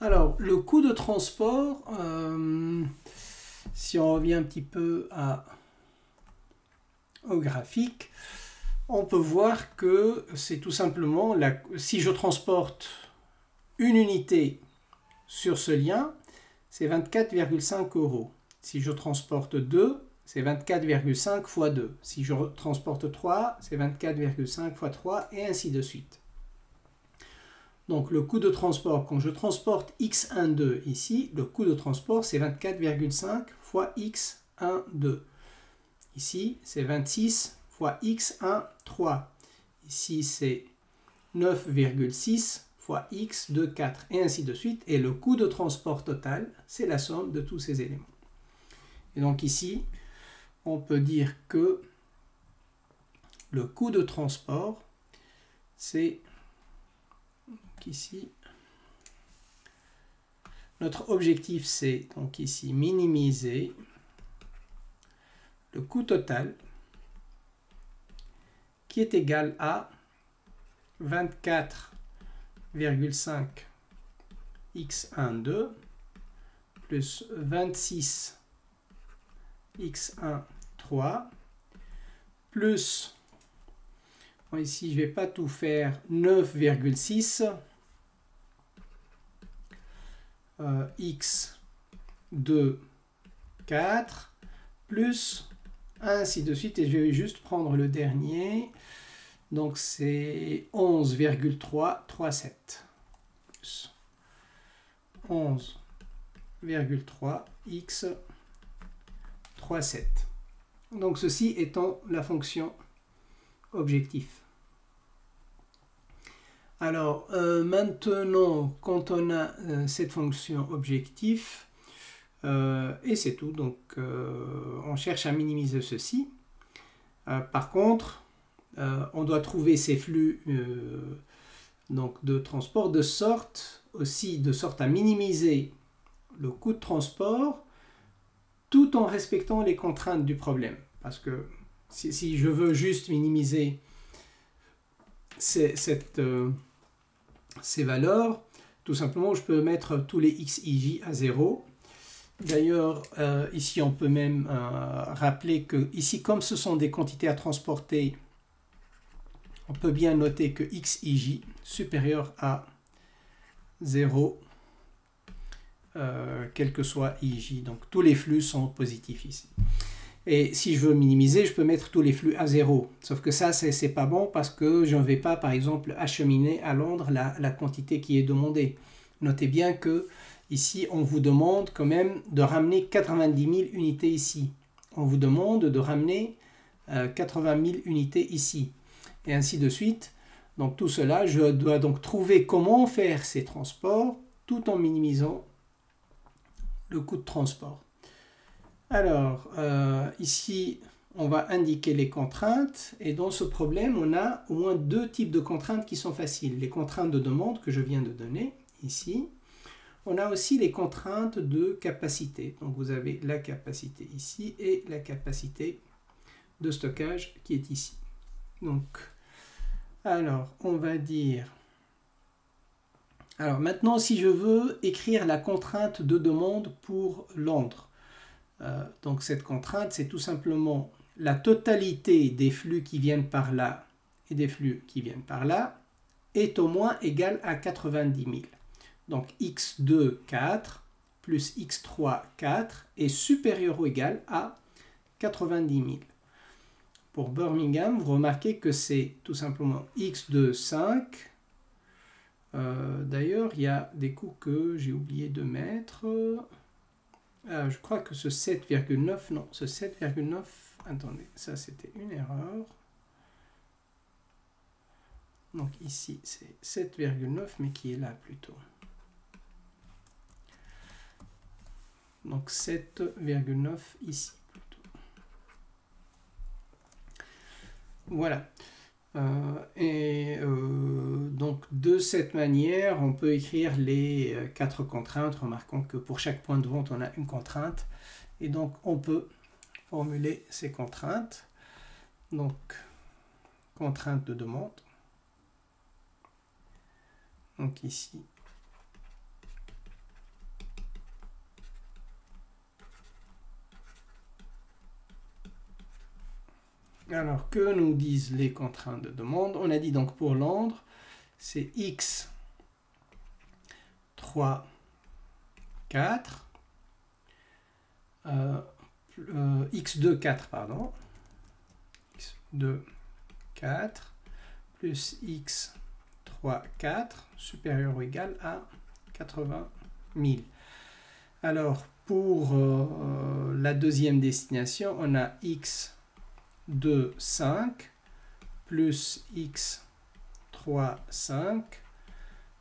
Alors, le coût de transport, si on revient un petit peu au graphique, on peut voir que c'est tout simplement, si je transporte une unité sur ce lien, c'est 24,5 €. Si je transporte 2, c'est 24,5 fois 2. Si je transporte 3, c'est 24,5 fois 3, et ainsi de suite. Donc le coût de transport, quand je transporte x12 ici, le coût de transport c'est 24,5 fois x12. Ici c'est 26 fois x13. Ici c'est 9,6 fois x24 et ainsi de suite. Et le coût de transport total, c'est la somme de tous ces éléments. Et donc ici, on peut dire que le coût de transport, c'est ici, notre objectif c'est donc ici minimiser le coût total qui est égal à 24,5 x12 plus 26 x13 plus, bon, ici je ne vais pas tout faire, 9,6 x2 4 plus ainsi de suite, et je vais juste prendre le dernier, donc c'est 11,337 plus 11,3 x 37. Donc ceci étant la fonction objectif. Alors maintenant, quand on a cette fonction objectif, et c'est tout, donc on cherche à minimiser ceci. Par contre, on doit trouver ces flux donc de transport de sorte à minimiser le coût de transport tout en respectant les contraintes du problème. Parce que si je veux juste minimiser ces valeurs, tout simplement je peux mettre tous les xij à 0. D'ailleurs, ici on peut même rappeler que ici, comme ce sont des quantités à transporter, on peut bien noter que xij supérieur à 0, quel que soit ij. Donc tous les flux sont positifs ici. Et si je veux minimiser, je peux mettre tous les flux à 0. Sauf que ça, c'est pas bon parce que je ne vais pas, par exemple, acheminer à Londres la quantité qui est demandée. Notez bien que ici, on vous demande quand même de ramener 90 000 unités ici. On vous demande de ramener 80 000 unités ici. Et ainsi de suite. Donc tout cela, je dois donc trouver comment faire ces transports tout en minimisant le coût de transport. Alors, ici, on va indiquer les contraintes. Et dans ce problème, on a au moins deux types de contraintes qui sont faciles. Les contraintes de demande que je viens de donner ici. On a aussi les contraintes de capacité. Donc vous avez la capacité ici et la capacité de stockage qui est ici. Donc, alors, on va dire... Alors maintenant, si je veux écrire la contrainte de demande pour Londres, donc cette contrainte, c'est tout simplement la totalité des flux qui viennent par là et des flux qui viennent par là est au moins égale à 90 000. Donc x2, 4 plus x3, 4 est supérieur ou égal à 90 000. Pour Birmingham, vous remarquez que c'est tout simplement x2, 5. D'ailleurs, il y a des coûts que j'ai oublié de mettre. Je crois que ce 7,9, non, ce 7,9, attendez, ça c'était une erreur. Donc ici, c'est 7,9, mais qui est là plutôt. Donc 7,9 ici plutôt. Voilà. Donc de cette manière, on peut écrire les 4 contraintes. Remarquons que pour chaque point de vente, on a une contrainte. Et donc, on peut formuler ces contraintes. Donc, contrainte de demande. Donc ici, Alors, que nous disent les contraintes de demande? On a dit donc pour Londres, c'est x 3, 4, x2, 4, pardon, x2, 4, plus x3, 4, supérieur ou égal à 80 000. Alors, pour la deuxième destination, on a x2, 5, plus x3, 5,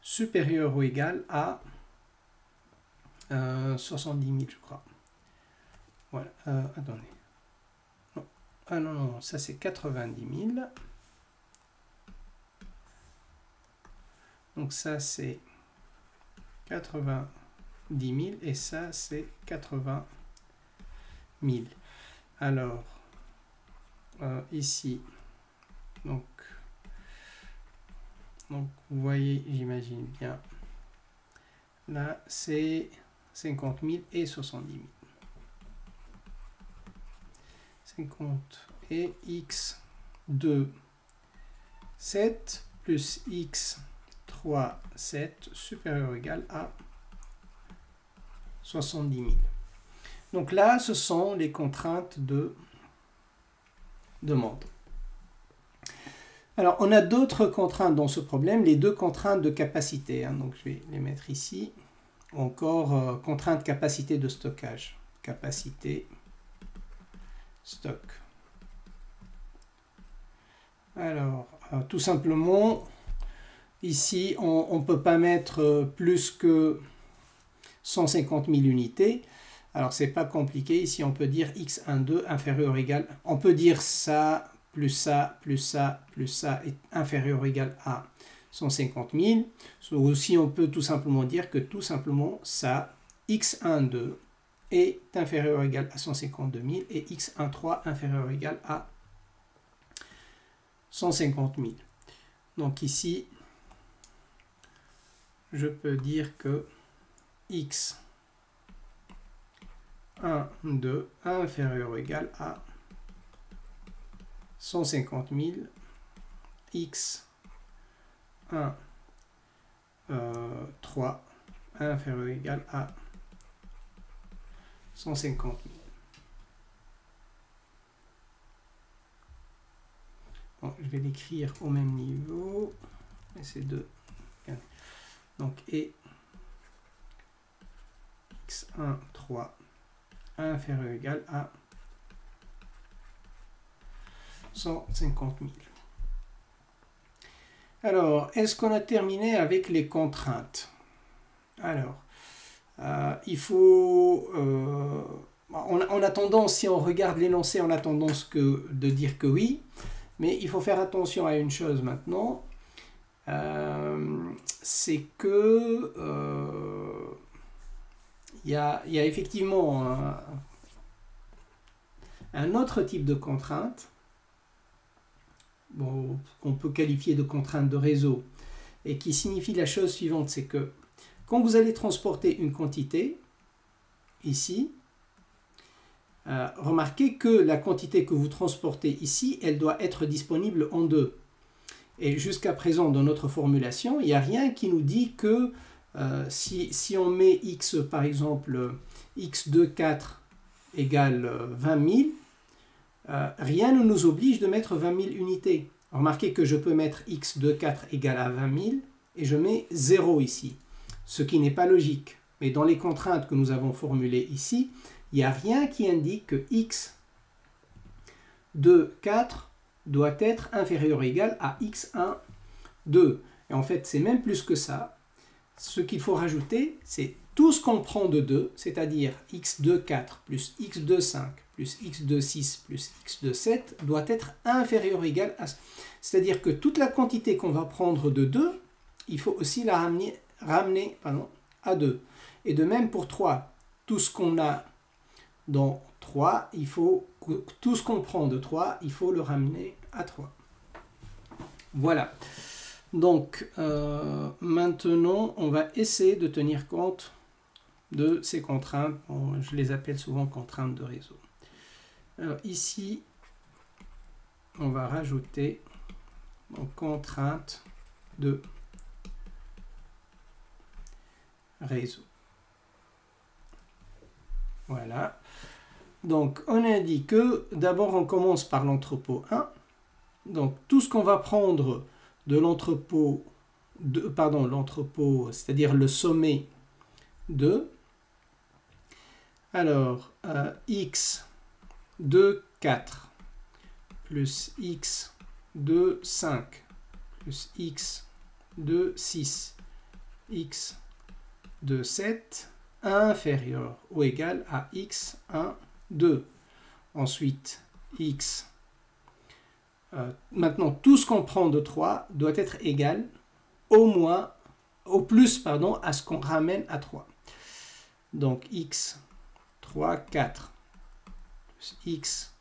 supérieur ou égal à 70 000, je crois. Voilà, attendez. Non. Ah non, non, ça c'est 90 000. Donc ça c'est 90 000 et ça c'est 80 000. Alors, ici, donc vous voyez, j'imagine bien, là c'est 50 000 et 70 000. 50 et x2, 7 plus x3, 7 supérieur ou égal à 70 000. Donc là, ce sont les contraintes de demande. Alors, on a d'autres contraintes dans ce problème, les deux contraintes de capacité. Donc, je vais les mettre ici. Encore, contrainte capacité de stockage. Capacité stock. Alors, tout simplement, ici, on ne peut pas mettre plus que 150 000 unités. Alors, c'est pas compliqué. Ici, on peut dire x12 inférieur ou égal. On peut dire ça, plus ça, plus ça, plus ça est inférieur ou égal à 150 000. Ou aussi, on peut tout simplement dire que tout simplement, ça, x12 est inférieur ou égal à 152 000 et x13 inférieur ou égal à 150 000. Donc ici, je peux dire que x 1, 2 inférieur ou égal à 150 000, x 1, 3 inférieur ou égal à 150 000. Bon, je vais l'écrire au même niveau. Et c'est 2. Donc, et x1, 3 inférieur ou égal à 150 000. Alors, est-ce qu'on a terminé avec les contraintes? Alors, il faut... on a tendance, si on regarde l'énoncé, on a tendance de dire que oui, mais il faut faire attention à une chose maintenant, c'est que il y a effectivement un autre type de contrainte, bon, qu'on peut qualifier de contrainte de réseau, et qui signifie la chose suivante, c'est que quand vous allez transporter une quantité, ici, remarquez que la quantité que vous transportez ici, elle doit être disponible en deux. Et jusqu'à présent, dans notre formulation, il n'y a rien qui nous dit que si on met x, par exemple, x2, 4 égale 20 000, rien ne nous oblige de mettre 20 000 unités. Remarquez que je peux mettre x2, 4 égale à 20 000 et je mets 0 ici, ce qui n'est pas logique. Mais dans les contraintes que nous avons formulées ici, il n'y a rien qui indique que x2, 4 doit être inférieur ou égal à x1, 2. Et en fait, c'est même plus que ça. Ce qu'il faut rajouter, c'est tout ce qu'on prend de 2, c'est-à-dire x2, 4 plus x2, 5 plus x2, 6 plus x2, 7 doit être inférieur ou égal à... C'est-à-dire que toute la quantité qu'on va prendre de 2, il faut aussi la ramener à 2. Et de même pour 3, tout ce qu'on a dans 3, il faut tout ce qu'on prend de 3, il faut le ramener à 3. Voilà. Donc, maintenant, on va essayer de tenir compte de ces contraintes. Bon, je les appelle souvent contraintes de réseau. Alors, ici, on va rajouter une contrainte de réseau. Voilà. Donc, on a dit que d'abord, on commence par l'entrepôt 1. Donc, tout ce qu'on va prendre de l'entrepôt, c'est-à-dire le sommet 2. Alors, x de 4 plus x de 5 plus x de 6, x de 7 inférieur ou égal à x 1, 2. Ensuite, x. Maintenant, tout ce qu'on prend de 3 doit être égal au plus à ce qu'on ramène à 3. Donc, x 3, 4 plus x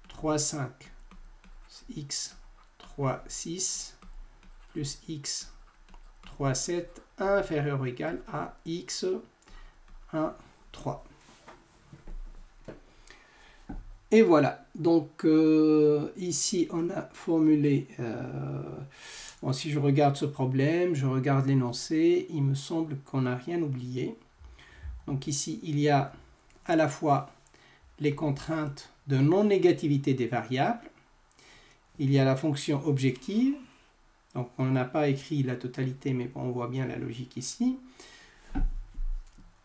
3, 5 plus x 3, 6 plus x 3, 7 inférieur ou égal à x 1, 3. Et voilà, donc ici on a formulé, bon, si je regarde ce problème, je regarde l'énoncé, il me semble qu'on n'a rien oublié. Donc ici il y a à la fois les contraintes de non-négativité des variables, il y a la fonction objective, donc on n'a pas écrit la totalité, mais bon, on voit bien la logique ici.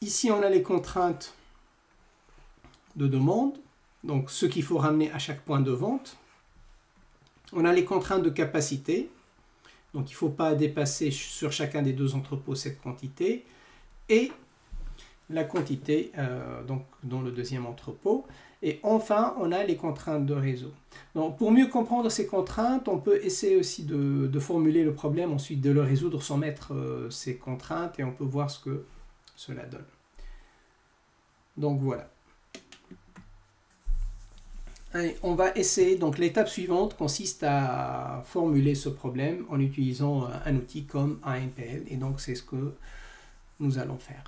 Ici on a les contraintes de demande, donc ce qu'il faut ramener à chaque point de vente. On a les contraintes de capacité, donc il ne faut pas dépasser sur chacun des deux entrepôts cette quantité, et la quantité donc dans le deuxième entrepôt. Et enfin, on a les contraintes de réseau. Donc, pour mieux comprendre ces contraintes, on peut essayer aussi de formuler le problème, ensuite de le résoudre sans mettre ces contraintes, et on peut voir ce que cela donne. Donc voilà. Allez, on va essayer. Donc l'étape suivante consiste à formuler ce problème en utilisant un outil comme AMPL, et donc c'est ce que nous allons faire.